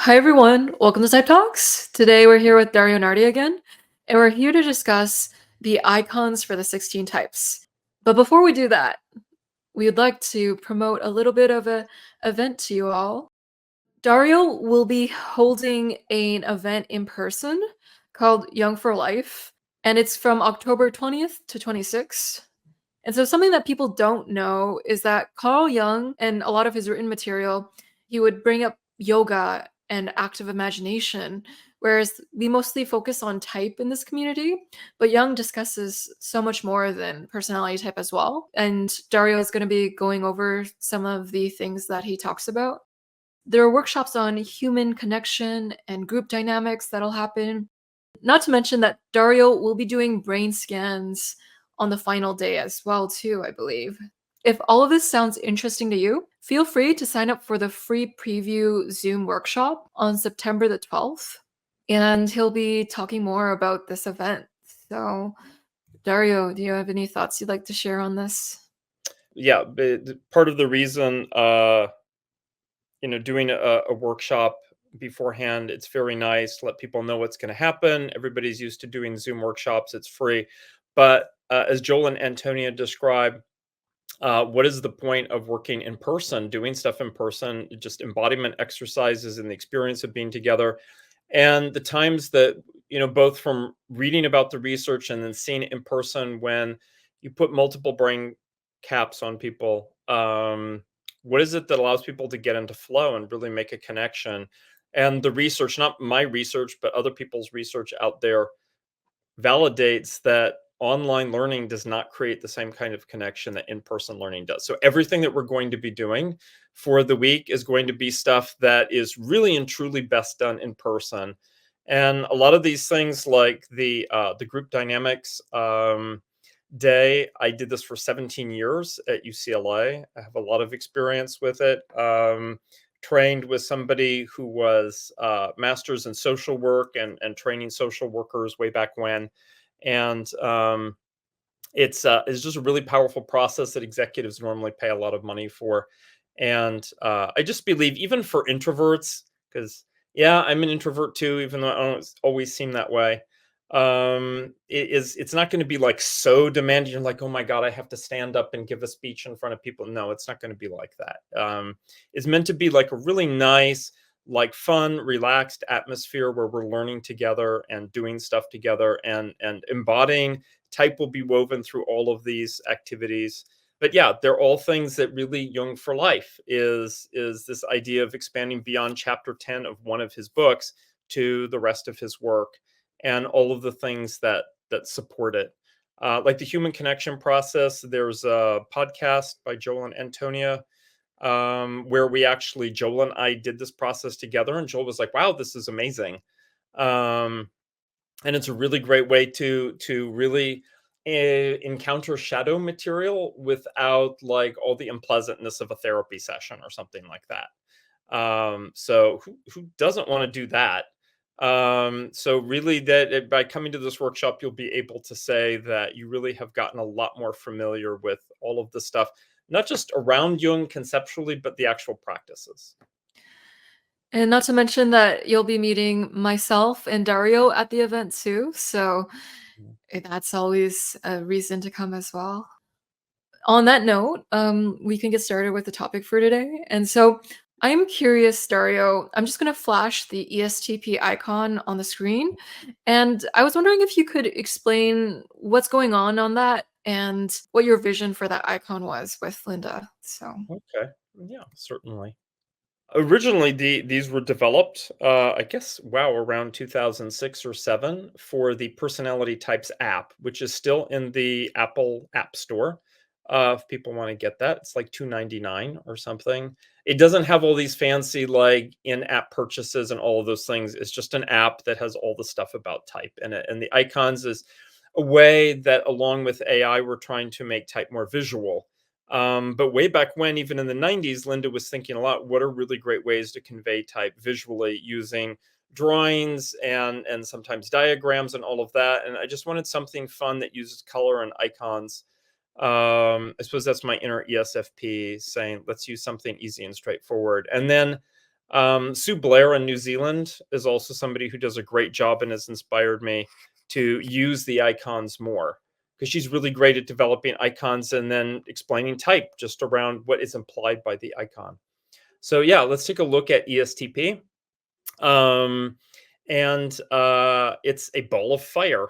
Hi everyone, welcome to Type Talks. Today we're here with Dario Nardi again, and we're here to discuss the icons for the 16 types. But before we do that, we'd like to promote a little bit of an event to you all. Dario will be holding an event in person called Young for Life, and it's from October 20th to 26th. And so something that people don't know is that Carl Jung and a lot of his written material, he would bring up yoga and active imagination, whereas we mostly focus on type in this community. But Jung discusses so much more than personality type as well. And Dario is going to be going over some of the things that he talks about. There are workshops on human connection and group dynamics that'll happen. Not to mention that Dario will be doing brain scans on the final day as well too, I believe. If all of this sounds interesting to you, feel free to sign up for the free preview Zoom workshop on September the 12th, and he'll be talking more about this event. So, Dario, do you have any thoughts you'd like to share on this? Yeah, but part of the reason, doing a workshop beforehand, it's very nice to let people know what's going to happen. Everybody's used to doing Zoom workshops; it's free. But as Joel and Antonia describe, what is the point of working in person, doing stuff in person, just embodiment exercises and the experience of being together? And the times that, both from reading about the research and then seeing it in person, when you put multiple brain caps on people, what is it that allows people to get into flow and really make a connection? And the research, not my research, but other people's research out there, validates that online learning does not create the same kind of connection that in-person learning does. So everything that we're going to be doing for the week is going to be stuff that is really and truly best done in person. And a lot of these things, like the group dynamics day, I did this for 17 years at UCLA. I have a lot of experience with it. Trained with somebody who was masters in social work and training social workers way back when. And it's just a really powerful process that executives normally pay a lot of money for. And I just believe, even for introverts, because yeah, I'm an introvert too, even though I don't always seem that way. It's not going to be like so demanding. You're like, oh my god, I have to stand up and give a speech in front of people. No, it's not going to be like that. It's meant to be like a really nice, like fun, relaxed atmosphere where we're learning together and doing stuff together, and embodying type will be woven through all of these activities. But yeah, they're all things that really Jung for Life is this idea of expanding beyond chapter 10 of one of his books to the rest of his work, and all of the things that support it. Like the human connection process, there's a podcast by Joel and Antonia, where Joel and I did this process together, and Joel was like, wow, this is amazing. Um, and it's a really great way to really encounter shadow material without like all the unpleasantness of a therapy session or something like that. So who doesn't want to do that? So really, by coming to this workshop, you'll be able to say that you really have gotten a lot more familiar with all of the stuff, not just around Jung conceptually, but the actual practices. And not to mention that you'll be meeting myself and Dario at the event too. So that's always a reason to come as well. On that note, we can get started with the topic for today. And so I'm curious, Dario. I'm just going to flash the ESTP icon on the screen. And I was wondering if you could explain what's going on that and what your vision for that icon was with Linda. So, Okay, yeah, certainly. Originally, these were developed, I guess, wow, around 2006 or 7 for the Personality Types app, which is still in the Apple App Store. If people want to get that, it's like $2.99 or something. It doesn't have all these fancy like in-app purchases and all of those things. It's just an app that has all the stuff about type in it, and the icons is a way that, along with AI, we're trying to make type more visual. But way back when, even in the 90s, Linda was thinking a lot, what are really great ways to convey type visually, using drawings and sometimes diagrams and all of that. And I just wanted something fun that uses color and icons. I suppose that's my inner ESFP saying, let's use something easy and straightforward. And then Sue Blair in New Zealand is also somebody who does a great job and has inspired me to use the icons more, because she's really great at developing icons and then explaining type just around what is implied by the icon. So yeah, let's take a look at ESTP. Um, and it's a ball of fire.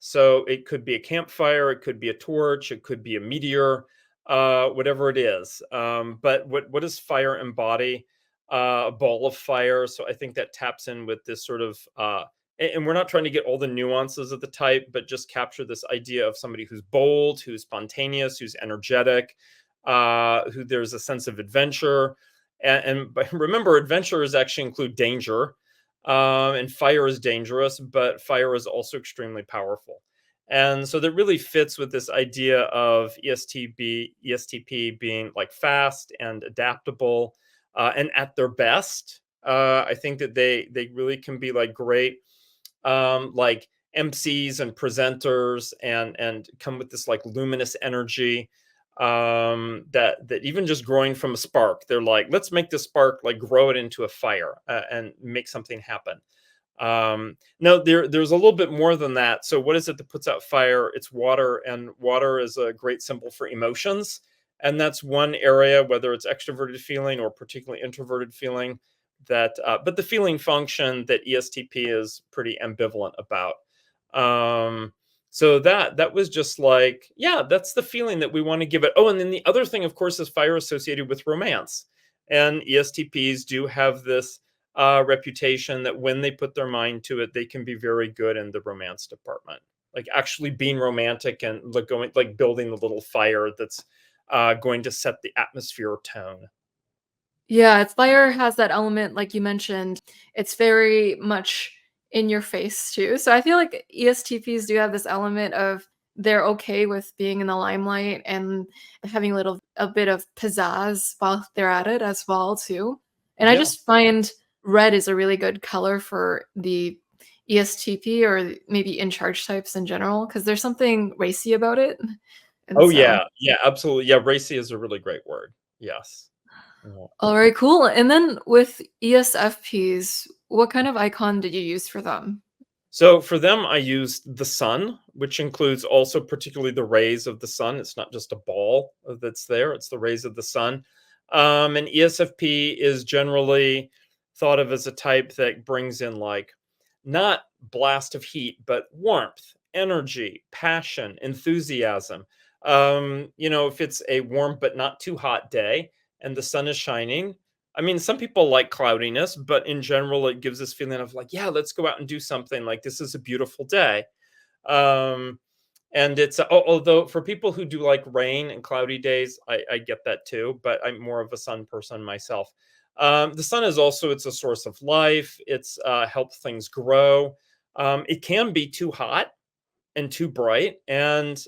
So it could be a campfire, it could be a torch, it could be a meteor, whatever it is. But what does fire embody? A ball of fire. So I think that taps in with this sort of, and we're not trying to get all the nuances of the type, but just capture this idea of somebody who's bold, who's spontaneous, who's energetic, who there's a sense of adventure. But remember, adventurers actually include danger, and fire is dangerous, but fire is also extremely powerful. And so that really fits with this idea of ESTP being like fast and adaptable, and at their best. I think that they really can be like great, like MCs and presenters, and come with this like luminous energy, that even just growing from a spark, they're like, let's make the spark, like grow it into a fire, and make something happen. No, there's a little bit more than that. So what is it that puts out fire? It's water, and water is a great symbol for emotions. And that's one area, whether it's extroverted feeling or particularly introverted feeling, that but the feeling function that ESTP is pretty ambivalent about. So that was just like, yeah, that's the feeling that we want to give it. Oh, and then the other thing, of course, is fire associated with romance. And ESTPs do have this reputation that when they put their mind to it, they can be very good in the romance department, like actually being romantic and like going, like building the little fire that's going to set the atmosphere tone. Yeah, it's fire has that element, like you mentioned, it's very much in your face too. So I feel like ESTPs do have this element of they're okay with being in the limelight and having a bit of pizzazz while they're at it as well too. And I Yeah. just find red is a really good color for the ESTP or maybe in charge types in general because there's something racy about it. And Oh so yeah. Yeah. Absolutely. Yeah. Racy is a really great word. Yes. Yeah. all right, cool. And then with ESFPs, what kind of icon did you use for them? So for them, I used the sun, which includes also particularly the rays of the sun. It's not just a ball that's there, it's the rays of the sun. And ESFP is generally thought of as a type that brings in like not blast of heat, but warmth, energy, passion, enthusiasm. If it's a warm but not too hot day and the sun is shining, I mean, some people like cloudiness, but in general, it gives this feeling of like, yeah, let's go out and do something. Like this is a beautiful day. Um, and it's although for people who do like rain and cloudy days, I get that too. But I'm more of a sun person myself. The sun is also, it's a source of life. It's helped things grow. It can be too hot and too bright. And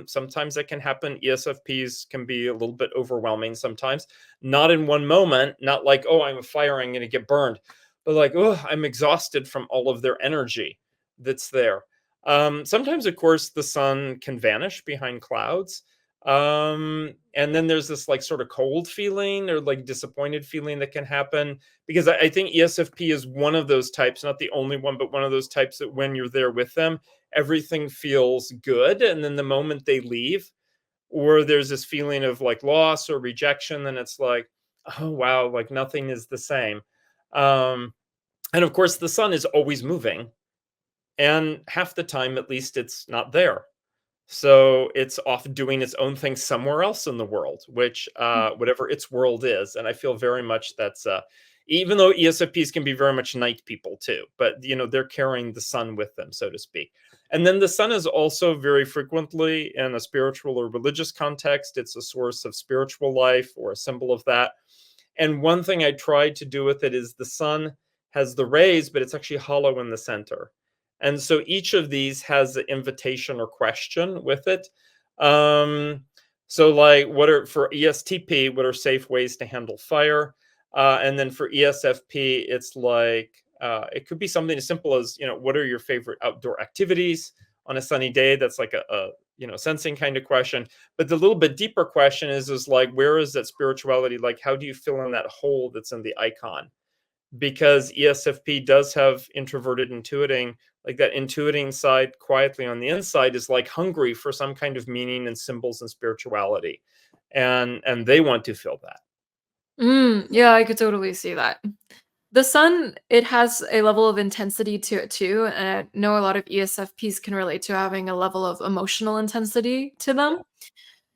sometimes that can happen. ESFPs can be a little bit overwhelming sometimes, not in one moment, not like, oh, I'm a fire, I'm going to get burned, but like, oh, I'm exhausted from all of their energy that's there. Sometimes, of course, the sun can vanish behind clouds. And then there's this like sort of cold feeling or like disappointed feeling that can happen because I think ESFP is one of those types, not the only one, but one of those types that when you're there with them, everything feels good. And then the moment they leave, or there's this feeling of like loss or rejection, then it's like, oh, wow, like nothing is the same. Um, and of course, the sun is always moving. And half the time, at least, it's not there. So it's off doing its own thing somewhere else in the world, which whatever its world is. And I feel very much that's even though ESFPs can be very much night people too, but they're carrying the sun with them, so to speak. And then the sun is also very frequently in a spiritual or religious context. It's a source of spiritual life or a symbol of that. And one thing I tried to do with it is the sun has the rays, but it's actually hollow in the center. And so each of these has an invitation or question with it. Um, so, like, what are for ESTP, what are safe ways to handle fire? And then for ESFP, it's like it could be something as simple as, what are your favorite outdoor activities on a sunny day? That's like a sensing kind of question. But the little bit deeper question is like, where is that spirituality? Like, how do you fill in that hole that's in the icon? because ESFP does have introverted intuiting. Like that intuiting side quietly on the inside is like hungry for some kind of meaning and symbols and spirituality, and they want to feel that. Yeah, I could totally see that. The sun, it has a level of intensity to it too, and I know a lot of ESFPs can relate to having a level of emotional intensity to them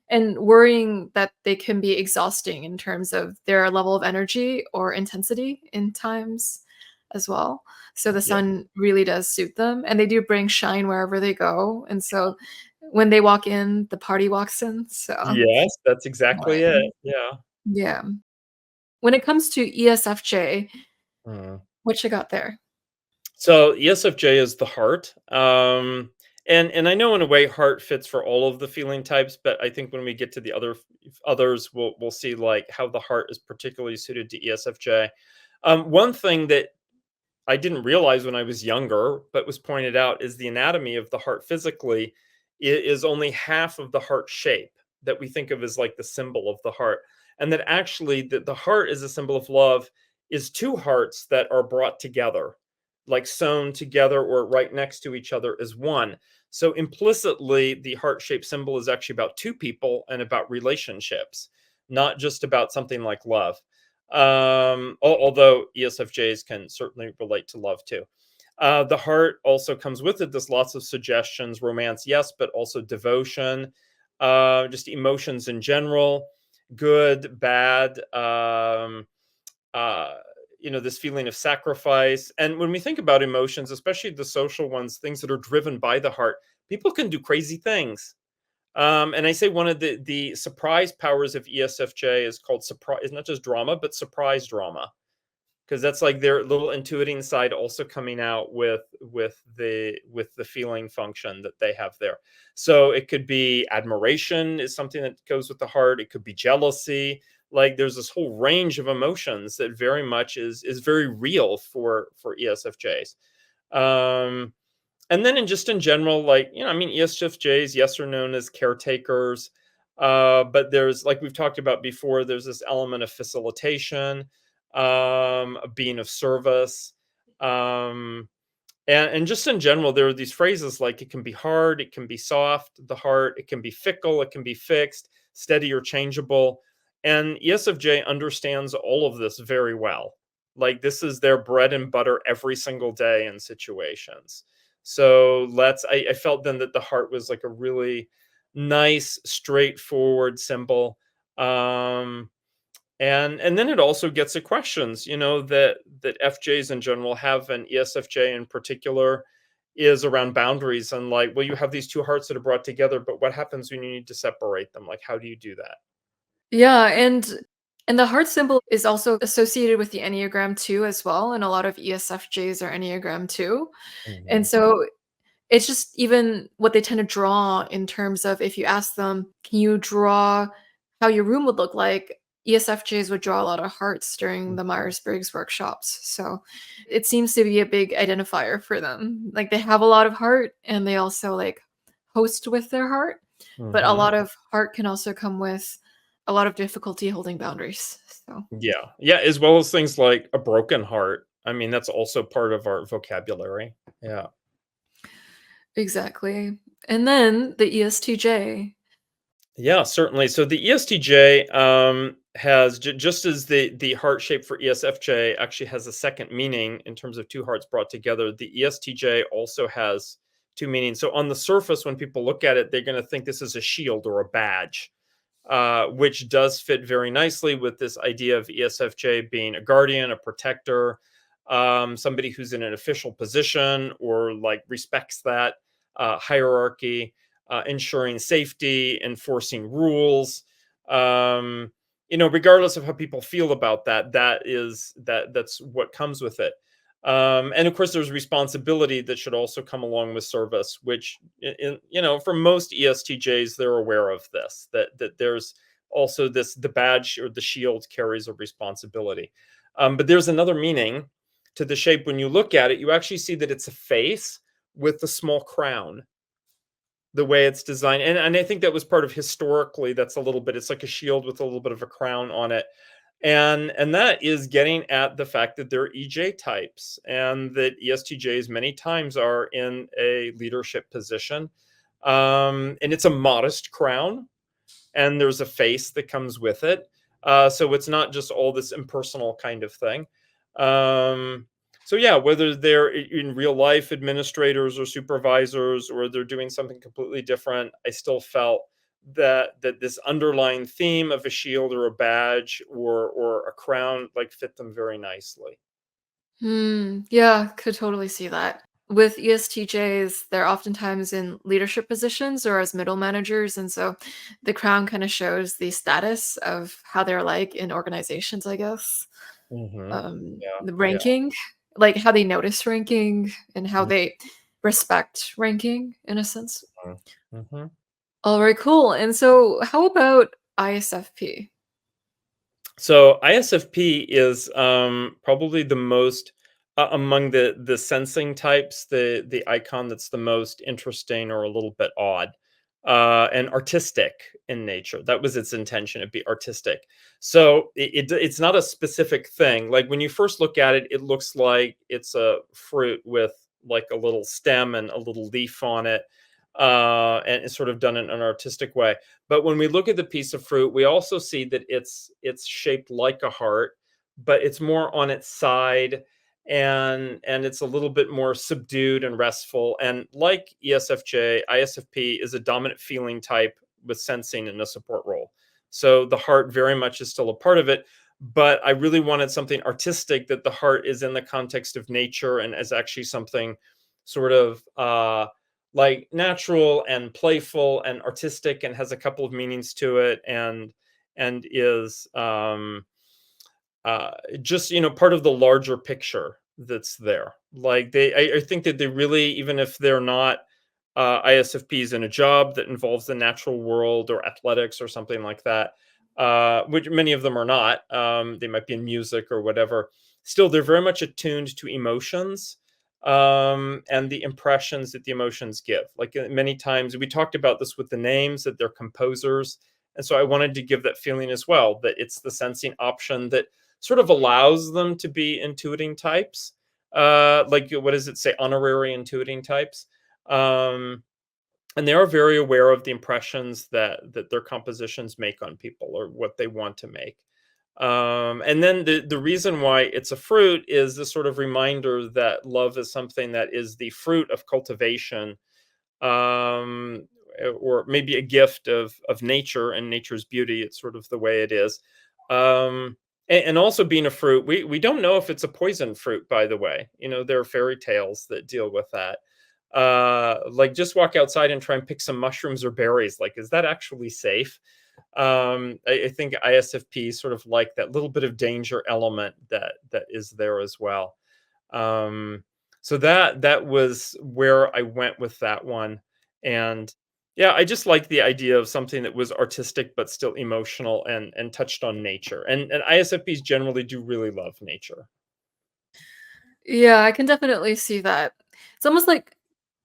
and worrying that they can be exhausting in terms of their level of energy or intensity in times as well. So the Yeah. sun really does suit them, and they do bring shine wherever they go. And so when they walk in, the party walks in. So, Yes, that's exactly right. it. Yeah. Yeah. When it comes to ESFJ, Mm. what you got there? So ESFJ is the heart. And I know in a way heart fits for all of the feeling types, but I think when we get to the others, we'll see like how the heart is particularly suited to ESFJ. One thing that I didn't realize when I was younger, but was pointed out, is the anatomy of the heart physically is only half of the heart shape that we think of as like the symbol of the heart. And that actually the heart is a symbol of love is two hearts that are brought together, like sewn together or right next to each other as one. So implicitly, the heart shaped symbol is actually about two people and about relationships, not just about something like love. Although ESFJs can certainly relate to love too. The heart also comes with it. There's lots of suggestions, romance, yes, but also devotion, just emotions in general, good, bad, uh, this feeling of sacrifice. And when we think about emotions, especially the social ones, things that are driven by the heart, people can do crazy things. And I say one of the surprise powers of ESFJ is called surprise. It's not just drama, but surprise drama, because that's like their little intuiting side also coming out with the feeling function that they have there. So it could be admiration is something that goes with the heart. It could be jealousy. Like there's this whole range of emotions that very much is very real for ESFJs. Um, and then in general, like, I mean, ESFJs, yes, are known as caretakers. But there's, like we've talked about before, there's this element of facilitation, being of service. Um, and just in general, there are these phrases like it can be hard, it can be soft, the heart, it can be fickle, it can be fixed, steady or changeable. And ESFJ understands all of this very well. Like this is their bread and butter every single day in situations. So I felt then that the heart was like a really nice, straightforward symbol. Um, and then it also gets to questions, that FJs in general have, and ESFJ in particular, is around boundaries and like, well, you have these two hearts that are brought together, but what happens when you need to separate them? Like, how do you do that? Yeah, and the heart symbol is also associated with the Enneagram 2 as well, and a lot of ESFJs are Enneagram 2. And Mhm. so it's just even what they tend to draw in terms of if you ask them, "Can you draw how your room would look like?" ESFJs would draw a lot of hearts during the Myers-Briggs workshops. So it seems to be a big identifier for them. Like they have a lot of heart and they also like host with their heart, but a Mhm. lot of heart can also come with a lot of difficulty holding boundaries. So Yeah. Yeah, as well as things like a broken heart. I mean, that's also part of our vocabulary. Yeah. exactly. And then the ESTJ. Yeah, certainly. So the ESTJ has just as the heart shape for ESFJ actually has a second meaning in terms of two hearts brought together. The ESTJ also has two meanings. So on the surface, when people look at it, they're going to think this is a shield or a badge, which does fit very nicely with this idea of ESFJ being a guardian, a protector, somebody who's in an official position or like respects that hierarchy, ensuring safety, enforcing rules. Regardless of how people feel about that, that's what comes with it. And of course, there's responsibility that should also come along with service, which, for most ESTJs, they're aware of this, that there's also the badge or the shield carries a responsibility. But there's another meaning to the shape. When you look at it, you actually see that it's a face with a small crown, the way it's designed. And I think that was part of historically, that's a little bit, it's like a shield with a little bit of a crown on it. And that is getting at the fact that they're EJ types, and that ESTJs many times are in a leadership position. And it's a modest crown, and there's a face that comes with it. So it's not just all this impersonal kind of thing. Um, so yeah, whether they're in real life administrators or supervisors, or they're doing something completely different, I still felt that this underlying theme of a shield or a badge or a crown like fit them very nicely. Yeah, could totally see that. With ESTJs, they're oftentimes in leadership positions or as middle managers, and so the crown kind of shows the status of how they're like in organizations, I guess. Yeah, The yeah. ranking, like how they notice ranking and how they respect ranking in a sense. Mm-hmm. All right, cool. And so, how about ISFP? So ISFP is probably the most among the sensing types, the icon that's the most interesting or a little bit odd, and artistic in nature. That was its intention; it'd be artistic. So it's not a specific thing. Like when you first look at it, it looks like it's a fruit with like a little stem and a little leaf on it, and it's sort of done in an artistic way. But when we look at the piece of fruit, we also see that it's shaped like a heart, but it's more on its side, and it's a little bit more subdued and restful. And like ESFJ, ISFP is a dominant feeling type with sensing in a support role. So the heart very much is still a part of it, but I really wanted something artistic, that the heart is in the context of nature and as actually something sort of like natural and playful and artistic, and has a couple of meanings to it, and is just part of the larger picture that's there. Like I think that they really, even if they're not ISFPs in a job that involves the natural world or athletics or something like that, which many of them are not. They might be in music or whatever. Still, they're very much attuned to emotions, and the impressions that the emotions give. Like many times, we talked about this with the names, that they're composers. And so I wanted to give that feeling as well, that it's the sensing option that sort of allows them to be intuiting types. Like, what does it say? Honorary intuiting types. Um, and they are very aware of the impressions that their compositions make on people, or what they want to make. And then the reason why it's a fruit is the sort of reminder that love is something that is the fruit of cultivation, um, or maybe a gift of nature and nature's beauty. It's sort of the way it is. And also being a fruit, we don't know if it's a poison fruit, by the way. There are fairy tales that deal with that. Like, just walk outside and try and pick some mushrooms or berries. Like, is that actually safe? I think ISFP sort of like that little bit of danger element that is there as well. Um, so that was where I went with that one. And yeah, I just like the idea of something that was artistic but still emotional, and touched on nature. And ISFPs generally do really love nature. Yeah, I can definitely see that. It's almost like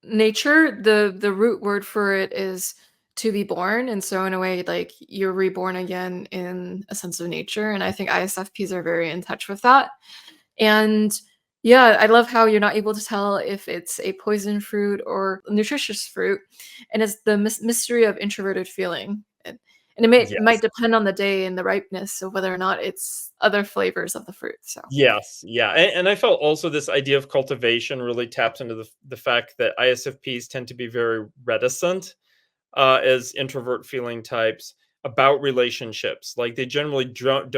nature, the root word for it is to be born, and so in a way, like you're reborn again in a sense of nature, and I think ISFPs are very in touch with that. And yeah, I love how you're not able to tell if it's a poison fruit or nutritious fruit, and it's the mystery of introverted feeling. And it might Yes. depend on the day and the ripeness of whether or not it's other flavors of the fruit. So Yes, yeah, and I felt also this idea of cultivation really taps into the fact that ISFPs tend to be very reticent, as introvert feeling types, about relationships. Like, they generally don't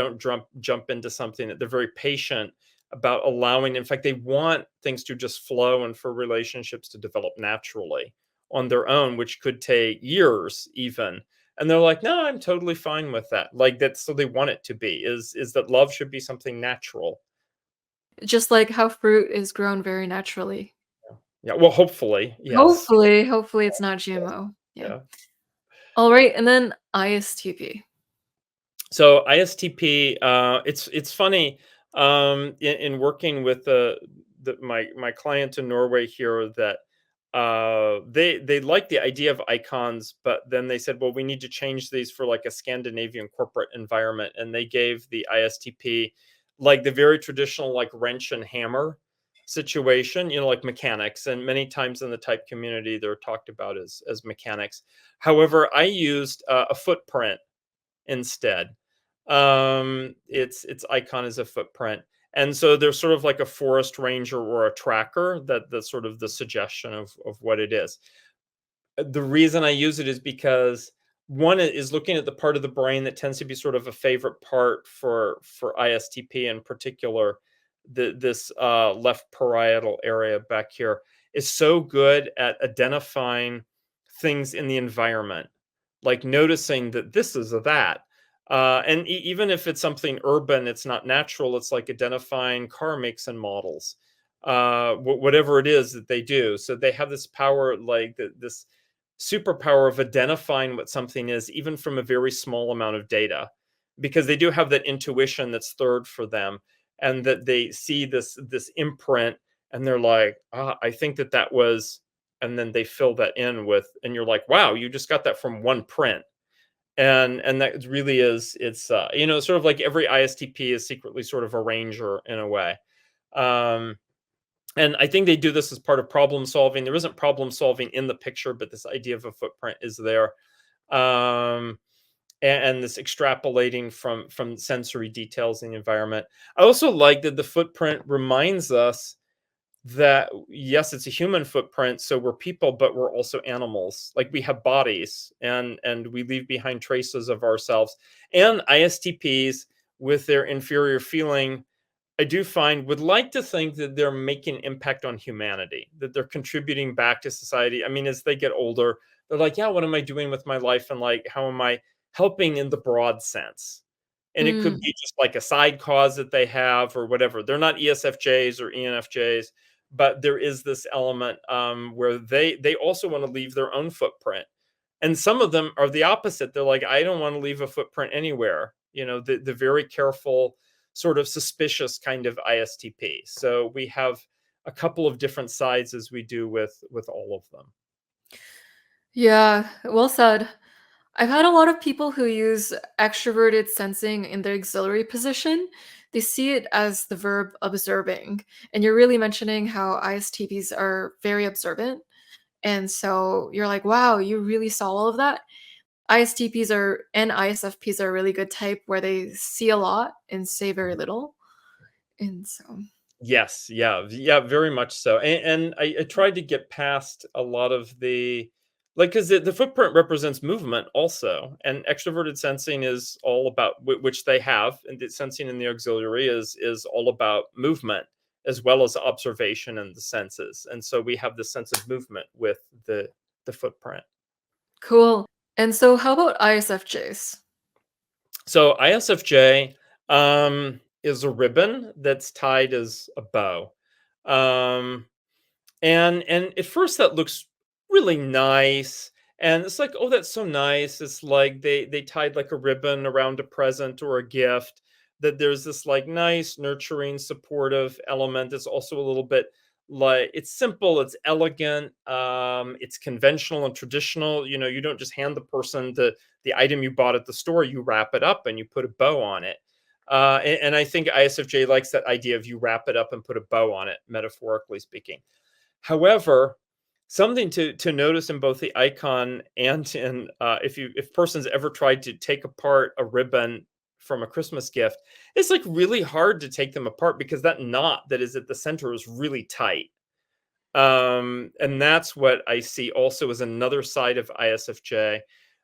jump into something. That they're very patient about allowing. In fact, they want things to just flow, and for relationships to develop naturally on their own, which could take years even. And they're like, no, I'm totally fine with that. Like, that's so they want it to be, is that love should be something natural. just like how fruit is grown very naturally. Yeah, well, hopefully, yes. Hopefully it's not Yes, GMO. Yeah. yeah. All right, and then ISTP. So ISTP, it's funny, in working with my client in Norway here, that they like the idea of icons, but then they said, well, we need to change these for like a Scandinavian corporate environment, and they gave the ISTP like the very traditional like wrench and hammer situation, like mechanics, and many times in the type community they're talked about as mechanics. However, I used a footprint instead. Its icon is a footprint, and so there's sort of like a forest ranger or a tracker, that's sort of the suggestion of what it is. The reason I use it is because one is looking at the part of the brain that tends to be sort of a favorite part for ISTP in particular. This left parietal area back here is so good at identifying things in the environment, like noticing that this is a that. And even if it's something urban, it's not natural. It's like identifying car makes and models, whatever it is that they do. So they have this power, like this superpower of identifying what something is, even from a very small amount of data, because they do have that intuition that's third for them, and that they see this imprint, and they're like, I think that was, and then they fill that in with, and you're like, wow, you just got that from one print. And that really is, it's sort of like every ISTP is secretly sort of a ranger in a way. And I think they do this as part of problem solving. There isn't problem solving in the picture, but this idea of a footprint is there. And this extrapolating from sensory details in the environment. I also like that the footprint reminds us that, yes, it's a human footprint, so we're people, but we're also animals. Like, we have bodies, and we leave behind traces of ourselves. And ISTPs, with their inferior feeling, I do find, would like to think that they're making impact on humanity, that they're contributing back to society. I mean, as they get older, they're like, yeah, what am I doing with my life? And like, how am I helping in the broad sense? And it could Mm. be just like a side cause that they have or whatever. They're not ESFJs or ENFJs, but there is this element where they also want to leave their own footprint. And some of them are the opposite. They're like, I don't want to leave a footprint anywhere. The very careful, sort of suspicious kind of ISTP. So we have a couple of different sides, as we do with all of them. Yeah, well said. I've had a lot of people who use extroverted sensing in their auxiliary position. They see it as the verb observing. And you're really mentioning how ISTPs are very observant. And so you're like, wow, you really saw all of that. ISTPs are and ISFPs are a really good type where they see a lot and say very little. And so, Yes, yeah, very much so. And I tried to get past a lot of the, like, because the footprint represents movement also, and extroverted sensing is all about, which they have, and the sensing in the auxiliary is all about movement as well as observation and the senses. And so we have the sense of movement with the footprint. cool. And so, how about ISFJs? So ISFJ is a ribbon that's tied as a bow. Um, and at first that looks really nice, and it's like, oh, that's so nice. It's like they tied like a ribbon around a present or a gift, that there's this like nice nurturing supportive element. It's also a little bit like, it's simple, it's elegant, it's conventional and traditional. You don't just hand the person the item you bought at the store. You wrap it up and you put a bow on it. And I think ISFJ likes that idea of you wrap it up and put a bow on it, metaphorically speaking. However, something to notice in both the icon and in, if persons ever tried to take apart a ribbon from a Christmas gift, it's like really hard to take them apart because that knot that is at the center is really tight. And that's what I see also as another side of ISFJ.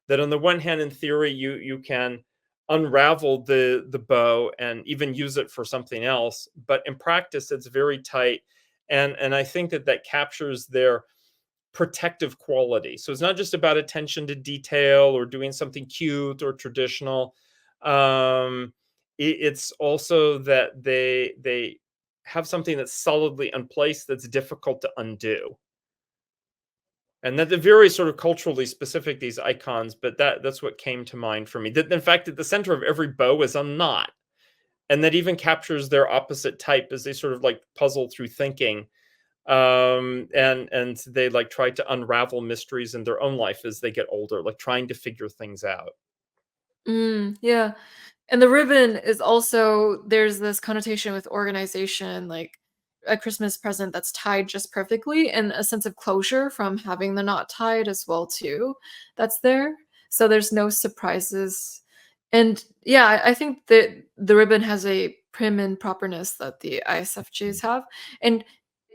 That on the one hand, in theory, you can unravel the bow and even use it for something else, but in practice, it's very tight. And I think that captures their protective quality. So it's not just about attention to detail or doing something cute or traditional. It's also that they have something that's solidly in place that's difficult to undo. And that they're very sort of culturally specific, these icons, but that's what came to mind for me. That in fact, at the center of every bow is a knot. And that even captures their opposite type as they sort of like puzzle through thinking. And they like try to unravel mysteries in their own life as they get older, like trying to figure things out. Yeah. And the ribbon is also there's this connotation with organization, like a Christmas present that's tied just perfectly, and a sense of closure from having the knot tied as well too, that's there. So there's no surprises. And yeah, I think that the ribbon has a prim and properness that the ISFJs have, and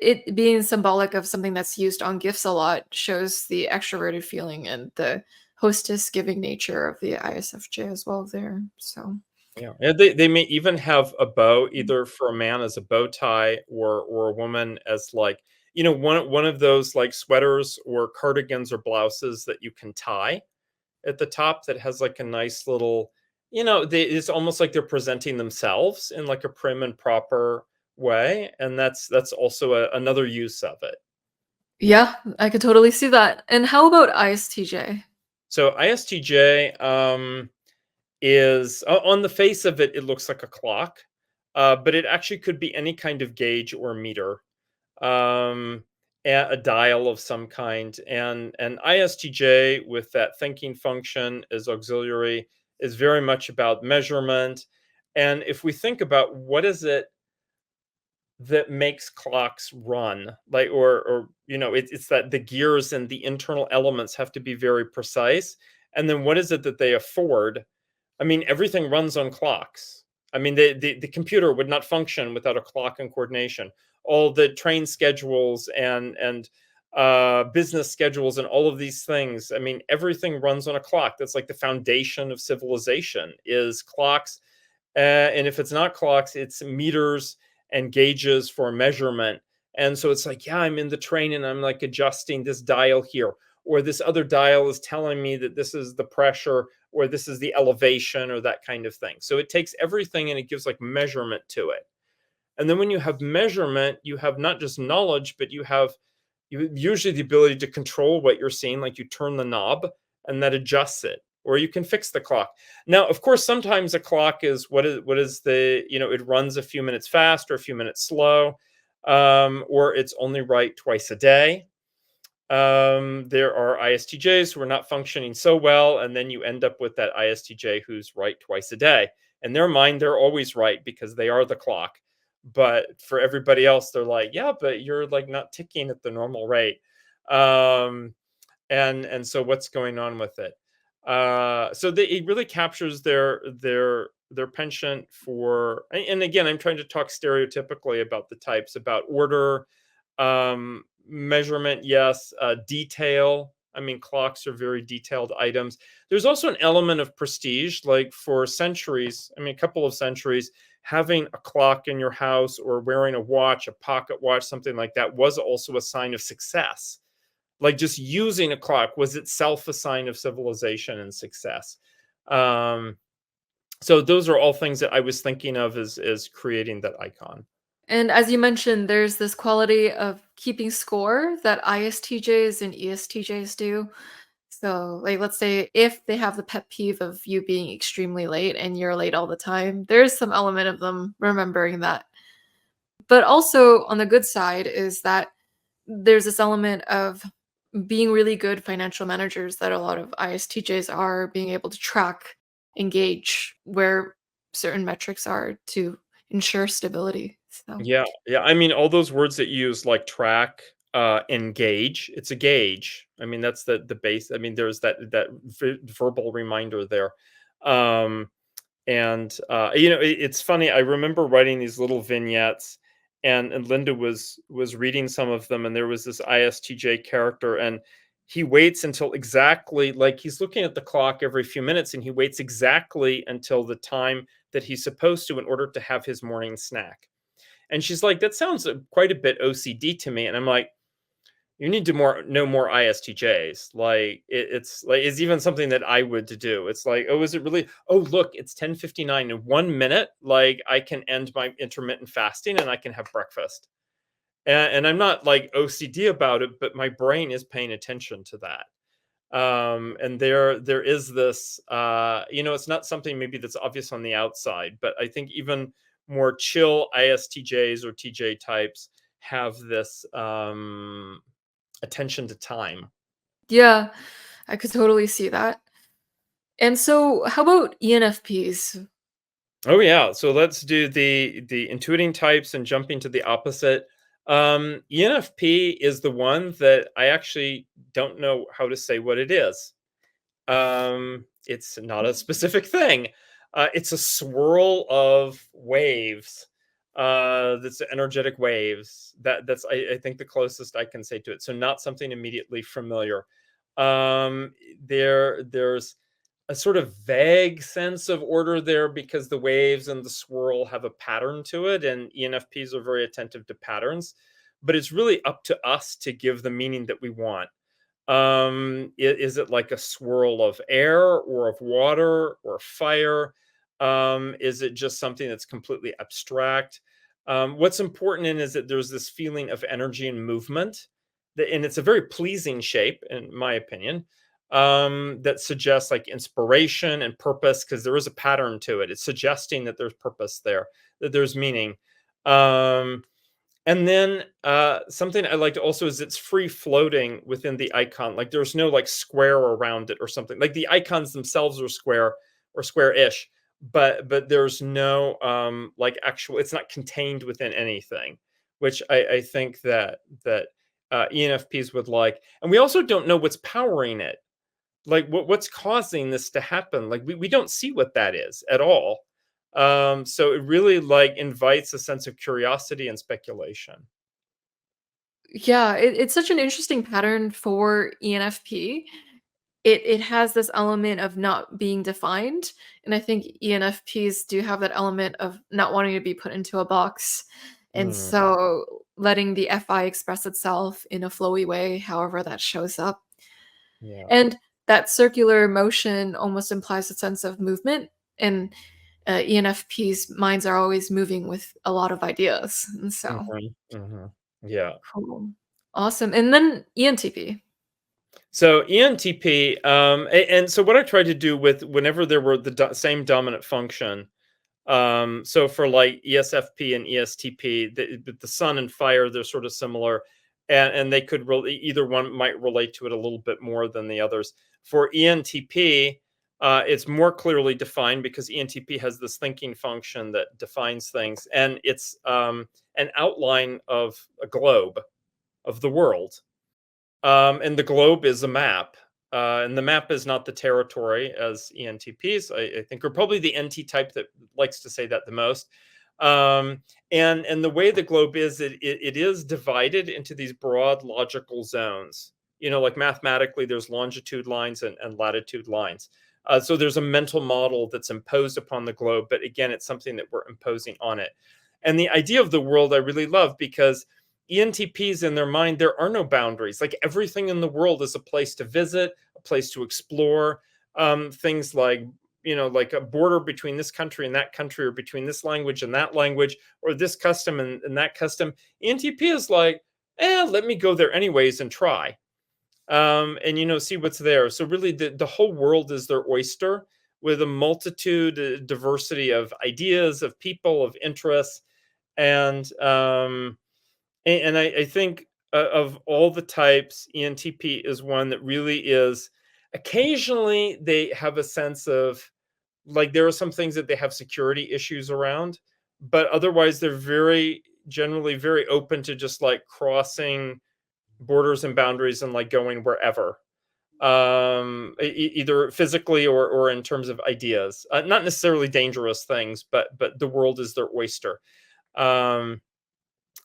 it being symbolic of something that's used on gifts a lot shows the extroverted feeling and the hostess giving nature of the ISFJ as well there, so Yeah, and they may even have a bow, either for a man as a bow tie, or a woman as like, one of those like sweaters or cardigans or blouses that you can tie at the top that has like a nice little, it's almost like they're presenting themselves in like a prim and proper way, and that's also another use of it. Yeah, I could totally see that. And how about ISTJ? So ISTJ, is on the face of it, it looks like a clock, but it actually could be any kind of gauge or meter, um, a dial of some kind. And ISTJ, with that thinking function as auxiliary, is very much about measurement. And if we think about what is it that makes clocks run, like, or it's that the gears and the internal elements have to be very precise. And then what is it that they afford? I mean, everything runs on clocks. I mean, the computer would not function without a clock and coordination. All the train schedules and business schedules and all of these things. I mean, everything runs on a clock. That's like the foundation of civilization is clocks. And if it's not clocks, it's meters and gauges for measurement. And so it's like, yeah, I'm in the train and I'm like adjusting this dial here, or this other dial is telling me that this is the pressure, or this is the elevation, or that kind of thing. So it takes everything and it gives like measurement to it. And then when you have measurement, you have not just knowledge, but you usually the ability to control what you're seeing. Like you turn the knob and that adjusts it, or you can fix the clock. Now, of course, sometimes a clock is what is the, it runs a few minutes fast or a few minutes slow, or it's only right twice a day. There are ISTJs who are not functioning so well, and then you end up with that ISTJ who's right twice a day. In their mind, they're always right because they are the clock. But for everybody else, they're like, yeah, but you're like not ticking at the normal rate. Um, and so what's going on with it? It really captures their penchant for, and again, I'm trying to talk stereotypically about the types, about order, measurement, yes, detail. I mean, clocks are very detailed items. There's also an element of prestige, like for centuries, I mean, a couple of centuries, having a clock in your house or wearing a watch, a pocket watch, something like that was also a sign of success. Like just using a clock was itself a sign of civilization and success. Um, so those are all things that I was thinking of as creating that icon. And as you mentioned, there's this quality of keeping score that ISTJs and ESTJs do. So, like, let's say if they have the pet peeve of you being extremely late and you're late all the time, there's some element of them remembering that. But also, on the good side, is that there's this element of being really good financial managers that a lot of ISTJs are, being able to track, engage where certain metrics are to ensure stability. So, Yeah, yeah. I mean, all those words that you use, like track, engage. It's a gauge. I mean, that's the base. I mean, there's that verbal reminder there. Um, it's funny. I remember writing these little vignettes, and Linda was reading some of them, and there was this ISTJ character, and he waits until exactly, like, he's looking at the clock every few minutes, and he waits exactly until the time that he's supposed to in order to have his morning snack. And she's like, that sounds quite a bit OCD to me. And I'm like, you need to know more ISTJs. Like it's like it's even something that I would to do. It's like, oh, is it really? Oh, look, it's 10:59 in 1 minute. Like I can end my intermittent fasting and I can have breakfast. And I'm not like OCD about it, but my brain is paying attention to that. And there is this, it's not something maybe that's obvious on the outside, but I think even more chill ISTJs or TJ types have this attention to time. Yeah, I could totally see that. And so, how about ENFPs? Oh yeah, so let's do the intuiting types and jumping to the opposite. ENFP is the one that I actually don't know how to say what it is. It's not a specific thing. It's a swirl of waves. That's energetic waves. That's I think the closest I can say to it. So not something immediately familiar. There's a sort of vague sense of order there because the waves and the swirl have a pattern to it, and ENFPs are very attentive to patterns. But it's really up to us to give the meaning that we want. Is it like a swirl of air or of water or fire? Is it just something that's completely abstract? What's important in is that there's this feeling of energy and movement, and it's a very pleasing shape, in my opinion, that suggests like inspiration and purpose because there is a pattern to it. It's suggesting that there's purpose there, that there's meaning. Um, and then something I liked also is it's free floating within the icon. Like there's no like square around it or something. Like the icons themselves are square or square-ish, but there's no like actual. It's not contained within anything, which I think that ENFPs would like. And we also don't know what's powering it. Like what's causing this to happen. Like we don't see what that is at all. So it really like invites a sense of curiosity and speculation. Yeah, it's such an interesting pattern for ENFP. It has this element of not being defined, and I think ENFPs do have that element of not wanting to be put into a box, and Mm, so letting the FI express itself in a flowy way, however that shows up. yeah. And that circular motion almost implies a sense of movement, and ENFPs' minds are always moving with a lot of ideas, and so Mhm, mhm. Yeah. cool. Awesome, and then ENTP. So ENTP, and so what I tried to do with whenever there were the same dominant function, so for like ESFP and ESTP, the sun and fire, they're sort of similar, and they could really either one might relate to it a little bit more than the others. For ENTP, it's more clearly defined because ENTP has this thinking function that defines things, and it's an outline of a globe of the world. And the globe is a map. And the map is not the territory as ENTPs. I think are probably the NT type that likes to say that the most. And the way the globe is, it is divided into these broad logical zones. You know, like mathematically, there's longitude lines and latitude lines. So there's a mental model that's imposed upon the globe, but again, it's something that we're imposing on it. And the idea of the world I really love because ENTPs in their mind, there are no boundaries. Like everything in the world is a place to visit, a place to explore. Things like, you know, like a border between this country and that country, or between this language and that language, or this custom and that custom. ENTP is like, let me go there anyways and try. And, you know, see what's there. So really the whole world is their oyster with a multitude, diversity of ideas, of people, of interests. And, I think of all the types, ENTP is one that really is. Occasionally, they have a sense of like there are some things that they have security issues around, but otherwise, they're very generally very open to just like crossing borders and boundaries and like going wherever, either physically or in terms of ideas. Not necessarily dangerous things, but the world is their oyster. Um,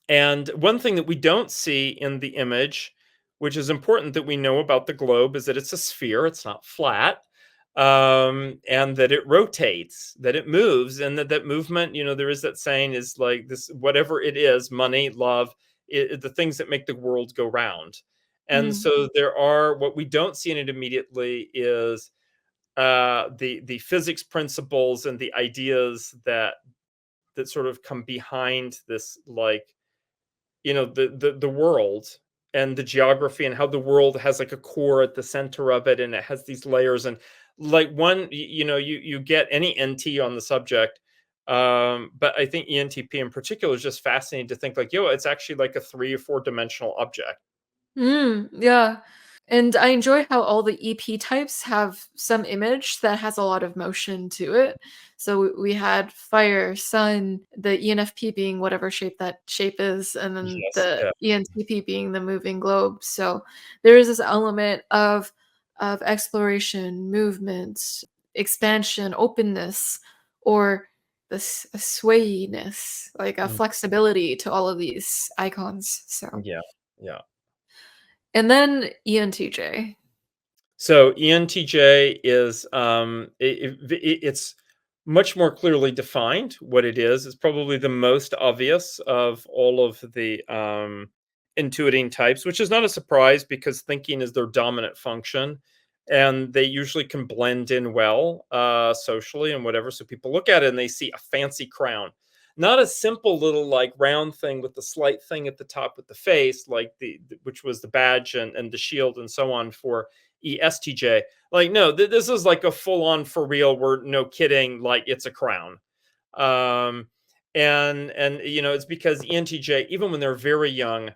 and one thing that we don't see in the image, which is important that we know about the globe, is that it's a sphere, it's not flat, and that it rotates, that it moves, and that movement, you know, there is that saying is like this, whatever it is, money, love, the things that make the world go round. And Mm, so there are, what we don't see in it immediately is the physics principles and the ideas that sort of come behind this, like, you know, the world and the geography and how the world has like a core at the center of it, and it has these layers. And like one, you know, you get any NT on the subject, But I think ENTP in particular is just fascinating to think like, yo, it's actually like a 3 or 4 dimensional object. Yeah. And I enjoy how all the EP types have some image that has a lot of motion to it. So we had fire, sun, the ENFP being whatever shape that shape is, and then Yes. the Yeah. ENTP being the moving globe. So there is this element of exploration, movement, expansion, openness, or this a swayiness, like a Mm, flexibility to all of these icons. So yeah. Yeah. and then ENTJ. So ENTJ is it's much more clearly defined what it is. It's probably the most obvious of all of the intuiting types, which is not a surprise because thinking is their dominant function, and they usually can blend in well socially and whatever. So people look at it and they see a fancy crown, not a simple little like round thing with the slight thing at the top with the face, like which was the badge and the shield and so on for ESTJ. Like, no, this is like a full on for real. We're no kidding. Like, it's a crown. Um, and it's because ENTJ, even when they're very young,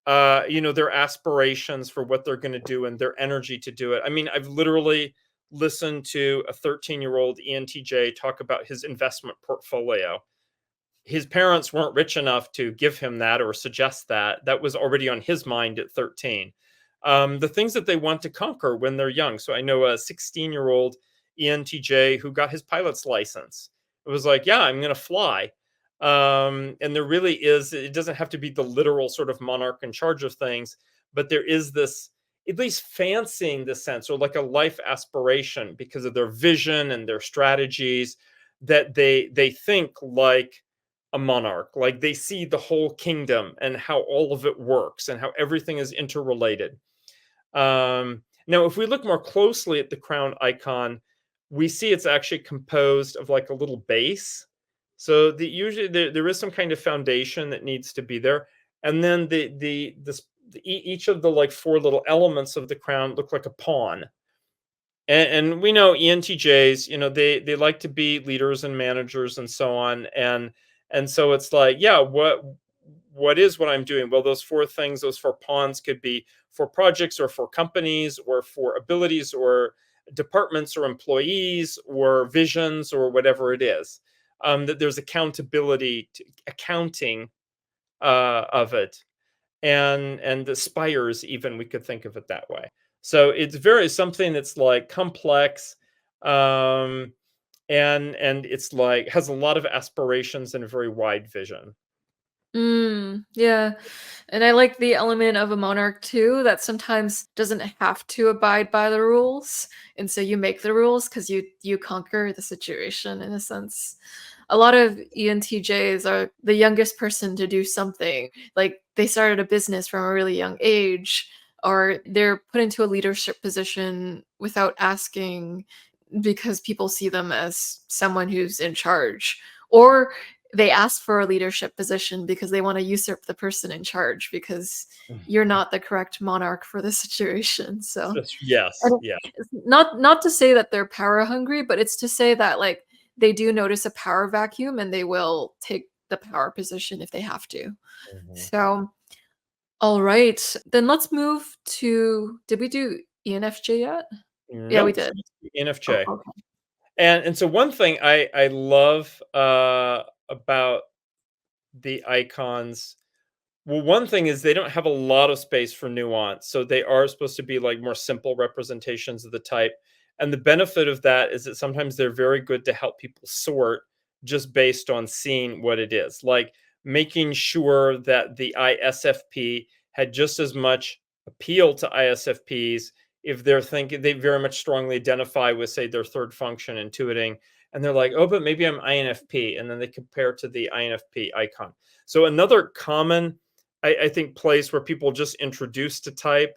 their aspirations for what they're going to do and their energy to do it. I mean, I've literally listened to a 13-year-old ENTJ talk about his investment portfolio. His parents weren't rich enough to give him that or suggest that. That was already on his mind at 13. The things that they want to conquer when they're young. So I know a 16-year-old ENTJ who got his pilot's license. It was like, yeah, I'm going to fly. And there really is, it doesn't have to be the literal sort of monarch in charge of things, but there is this, at least fancying the sense or like a life aspiration because of their vision and their strategies that they think like a monarch, like they see the whole kingdom and how all of it works and how everything is interrelated. Now, if we look more closely at the crown icon, we see it's actually composed of like a little base. So usually there is some kind of foundation that needs to be there, and then each of the like 4 little elements of the crown look like a pawn. And we know ENTJs, they like to be leaders and managers and so on. And so it's like, yeah, what is what I'm doing? Well, those 4 things, those 4 pawns could be for projects or for companies or for abilities or departments or employees or visions or whatever it is. That there's accountability to accounting of it, and the spires, even, we could think of it that way. So it's very something that's like complex, um and it's like has a lot of aspirations and a very wide vision. Yeah. And I like the element of a monarch too that sometimes doesn't have to abide by the rules. And so you make the rules because you conquer the situation in a sense. A lot of ENTJs are the youngest person to do something. Like they started a business from a really young age, or they're put into a leadership position without asking because people see them as someone who's in charge. Or they ask for a leadership position because they want to usurp the person in charge because you're not the correct monarch for the situation. So, Yes, and yeah. it's not to say that they're power hungry, but it's to say that like they do notice a power vacuum and they will take the power position if they have to. Mhm. So, all right, then let's move to. Did we do ENFJ yet? Yeah, we Nope. So did. it's the Oh, ENFJ. okay. And so one thing I love about the icons. Well, one thing is they don't have a lot of space for nuance. So they are supposed to be like more simple representations of the type. And the benefit of that is that sometimes they're very good to help people sort just based on seeing what it is. Like making sure that the ISFP had just as much appeal to ISFPs if they're thinking they very much strongly identify with, say, their third function, intuiting. And they're like, oh, but maybe I'm INFP. And then they compare to the INFP icon. So another common I think place where people just introduced to type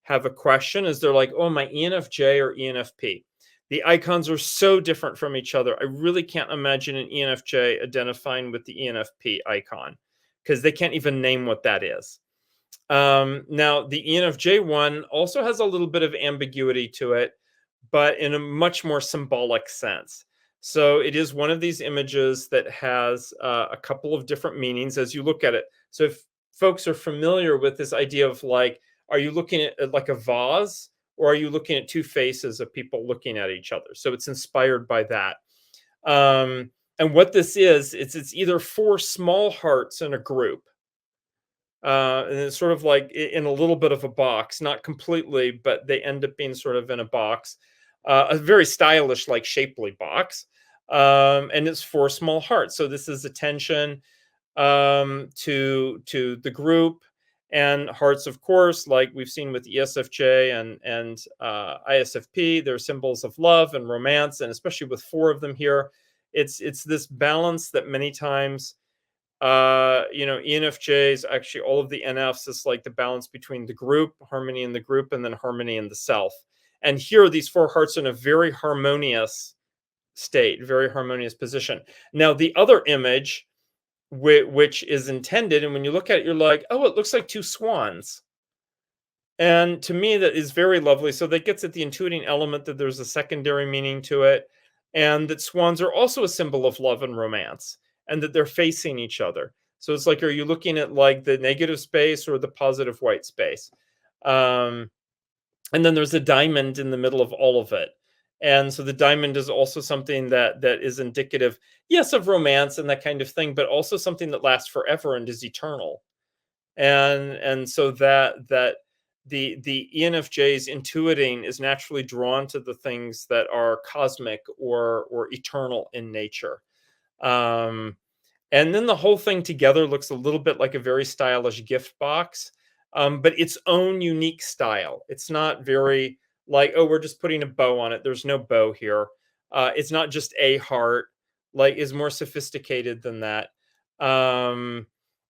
have a question is they're like, oh, am I ENFJ or ENFP? The icons are so different from each other. I really can't imagine an ENFJ identifying with the ENFP icon because they can't even name what that is. Now, the ENFJ one also has a little bit of ambiguity to it, but in a much more symbolic sense. So it is one of these images that has a couple of different meanings as you look at it. So if folks are familiar with this idea of like, are you looking at like a vase, or are you looking at two faces of people looking at each other? So it's inspired by that. And what this is, it's either four small hearts in a group, and it's sort of like in a little bit of a box, not completely, but they end up being sort of in a box, a very stylish, like shapely box, and it's four small hearts. So this is attention to the group, and hearts, of course, like we've seen with ESFJ and ISFP. They're symbols of love and romance, and especially with four of them here, it's this balance that many times ENFJs, actually all of the NFs, is like the balance between the group, harmony in the group, and then harmony in the self. And here, these four hearts are in a very harmonious state, very harmonious position. Now, the other image, which is intended, and when you look at it, you're like, oh, it looks like two swans. And to me, that is very lovely. So that gets at the intuiting element that there's a secondary meaning to it, and that swans are also a symbol of love and romance, and that they're facing each other. So it's like, are you looking at like the negative space or the positive white space? Um, and then there's a diamond in the middle of all of it. And so the diamond is also something that is indicative, yes, of romance and that kind of thing, but also something that lasts forever and is eternal. And so that the ENFJ's intuiting is naturally drawn to the things that are cosmic or eternal in nature. Um, and then the whole thing together looks a little bit like a very stylish gift box, but its own unique style. It's not very like, oh, we're just putting a bow on it. There's no bow here. It's not just a heart, like, is more sophisticated than that. And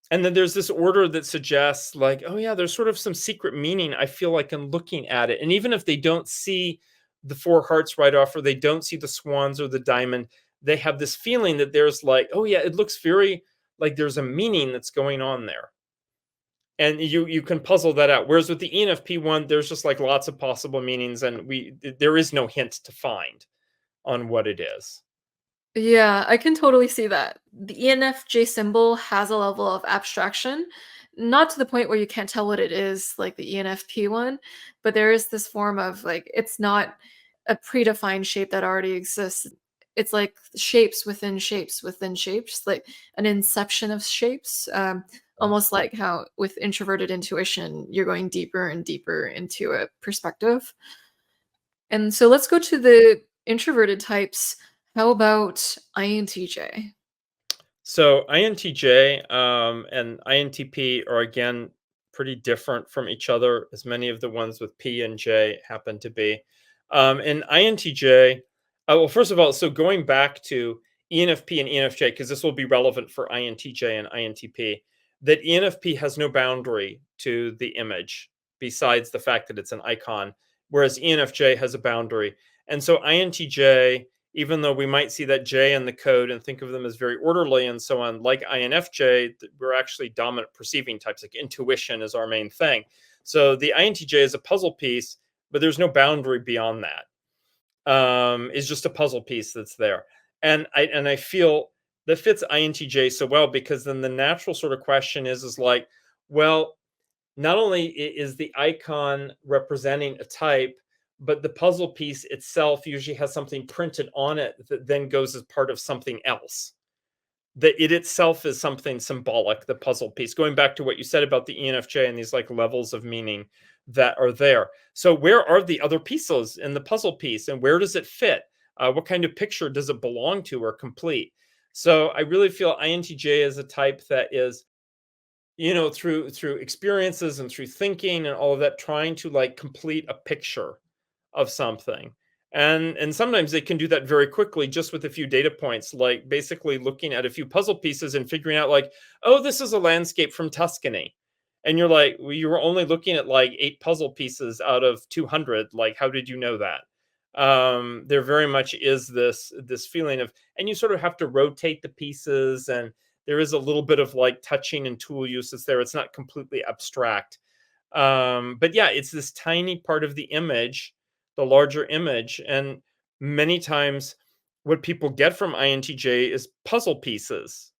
then there's this order that suggests, like, oh, yeah, there's sort of some secret meaning, I feel like, in looking at it. And even if they don't see the four hearts right off, or they don't see the swans or the diamond, they have this feeling that there's like, oh, yeah, it looks very like there's a meaning that's going on there. And you can puzzle that out. Whereas with the ENFP one, there's just like lots of possible meanings, and there is no hint to find on what it is. Yeah, I can totally see that. The ENFJ symbol has a level of abstraction, not to the point where you can't tell what it is, like the ENFP one, but there is this form of like, it's not a predefined shape that already exists. It's like shapes within shapes within shapes, like an inception of shapes. Almost like how with introverted intuition, you're going deeper and deeper into a perspective. And so let's go to the introverted types. How about INTJ? So INTJ and INTP are, again, pretty different from each other, as many of the ones with P and J happen to be. And INTJ, well, first of all, so going back to ENFP and ENFJ, because this will be relevant for INTJ and INTP, that ENFP has no boundary to the image besides the fact that it's an icon, whereas ENFJ has a boundary. And so INTJ, even though we might see that J in the code and think of them as very orderly and so on, like INFJ, we're actually dominant perceiving types, like intuition is our main thing. So the INTJ is a puzzle piece, but there's no boundary beyond that. It's just a puzzle piece that's there. And I feel that fits INTJ so well, because then the natural sort of question is like, well, not only is the icon representing a type, but the puzzle piece itself usually has something printed on it that then goes as part of something else. That it itself is something symbolic, the puzzle piece. Going back to what you said about the ENFJ and these like levels of meaning that are there. So where are the other pieces in the puzzle piece, and where does it fit? What kind of picture does it belong to or complete? So I really feel INTJ is a type that is, through experiences and through thinking and all of that, trying to like complete a picture of something. And sometimes they can do that very quickly, just with a few data points, like basically looking at a few puzzle pieces and figuring out like, oh, this is a landscape from Tuscany. And you're like, well, you were only looking at like 8 puzzle pieces out of 200. Like, how did you know that? There very much is this feeling of, and you sort of have to rotate the pieces, and there is a little bit of like touching and tool uses there. It's not completely abstract. But yeah, it's this tiny part of the image, the larger image. And many times what people get from INTJ is puzzle pieces,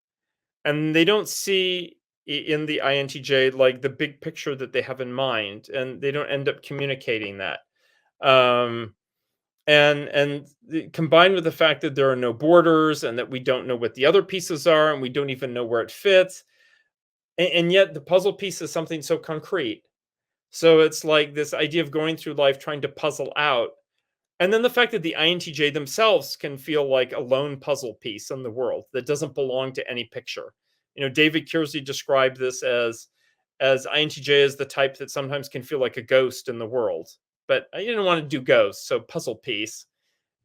and they don't see in the INTJ like the big picture that they have in mind, and they don't end up communicating that. Um, combined with the fact that there are no borders and that we don't know what the other pieces are and we don't even know where it fits, and yet the puzzle piece is something so concrete. So it's like this idea of going through life trying to puzzle out. And then the fact that the INTJ themselves can feel like a lone puzzle piece in the world that doesn't belong to any picture. David Kiersey described this as INTJ is the type that sometimes can feel like a ghost in the world. But I didn't want to do ghosts, so puzzle piece.